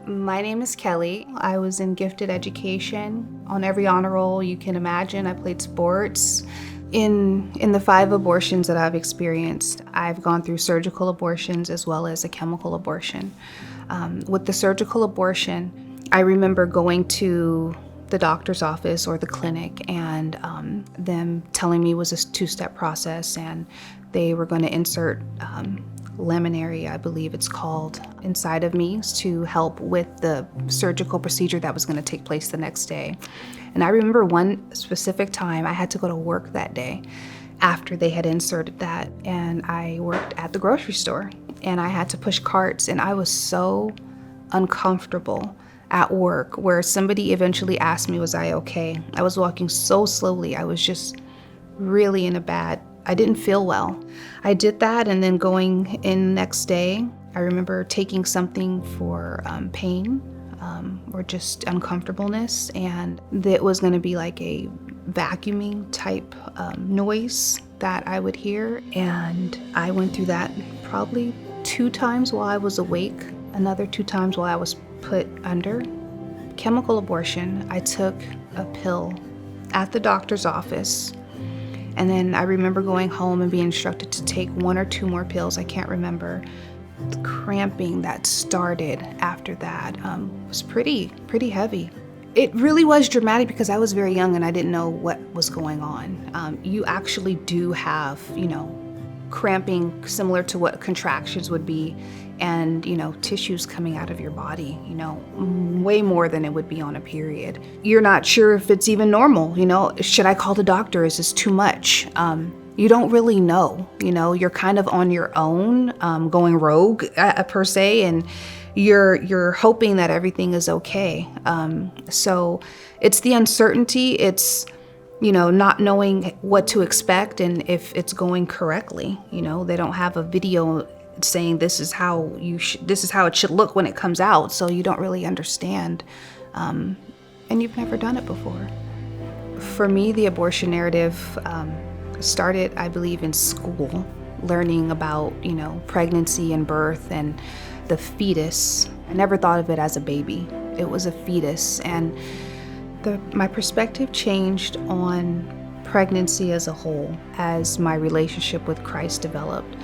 My name is Kelly. I was in gifted education on every honor roll you can imagine. I played sports. In the 5 abortions that I've experienced, I've gone through surgical abortions as well as a chemical abortion. With the surgical abortion, I remember going to the doctor's office or the clinic and them telling me it was a 2-step process and they were going to insert laminary, I believe it's called, inside of me to help with the surgical procedure that was going to take place the next day. And I remember one specific time I had to go to work that day after they had inserted that, and I worked at the grocery store and I had to push carts, and I was so uncomfortable at work where somebody eventually asked me, was I okay? I was walking so slowly. I was just really I didn't feel well. I did that, and then going in next day, I remember taking something for pain or just uncomfortableness, and it was going to be like a vacuuming type noise that I would hear, and I went through that probably 2 times while I was awake, another 2 times while I was put under. Chemical abortion, I took a pill at the doctor's office. And then I remember going home and being instructed to take 1 or 2 more pills. I can't remember. The cramping that started after that was pretty heavy. It really was dramatic because I was very young and I didn't know what was going on. You actually do have, cramping similar to what contractions would be, and tissues coming out of your body, way more than it would be on a period. You're not sure if it's even normal. Should I call the doctor? Is this too much? You don't really know. You're kind of on your own, going rogue per se, and you're hoping that everything is okay. So it's the uncertainty. It's not knowing what to expect and if it's going correctly. They don't have a video saying this is how it should look when it comes out, so you don't really understand, and you've never done it before. For me, the abortion narrative started, I believe, in school, learning about pregnancy and birth and the fetus. I never thought of it as a baby. It was a fetus, and my perspective changed on pregnancy as a whole as my relationship with Christ developed.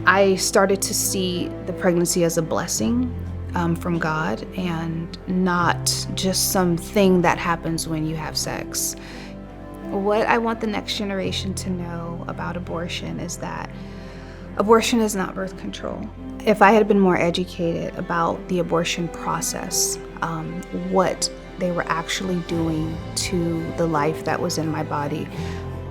I started to see the pregnancy as a blessing from God and not just something that happens when you have sex. What I want the next generation to know about abortion is that abortion is not birth control. If I had been more educated about the abortion process, what they were actually doing to the life that was in my body,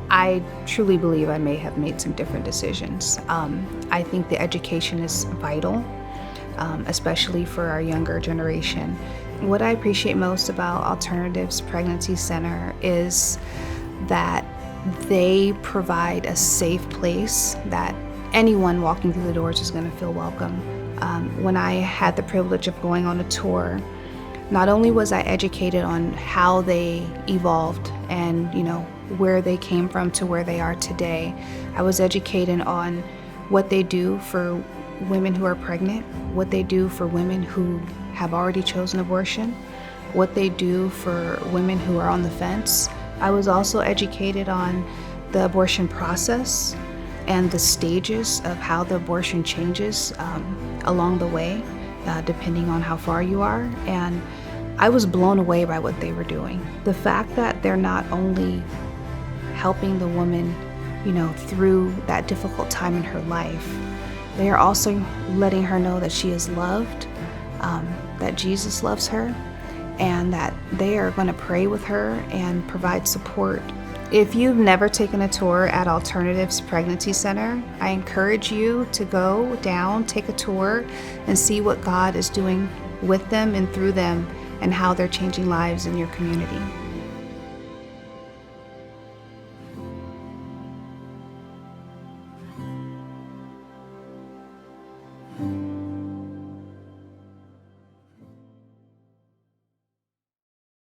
I truly believe I may have made some different decisions. I think the education is vital, especially for our younger generation. What I appreciate most about Alternatives Pregnancy Center is that they provide a safe place that anyone walking through the doors is going to feel welcome. When I had the privilege of going on a tour, not only was I educated on how they evolved and where they came from to where they are today, I was educated on what they do for women who are pregnant, what they do for women who have already chosen abortion, what they do for women who are on the fence. I was also educated on the abortion process and the stages of how the abortion changes along the way, depending on how far you are. And I was blown away by what they were doing. The fact that they're not only helping the woman, through that difficult time in her life, they are also letting her know that she is loved, that Jesus loves her, and that they are going to pray with her and provide support. If you've never taken a tour at Alternatives Pregnancy Center, I encourage you to go down, take a tour, and see what God is doing with them and through them and how they're changing lives in your community.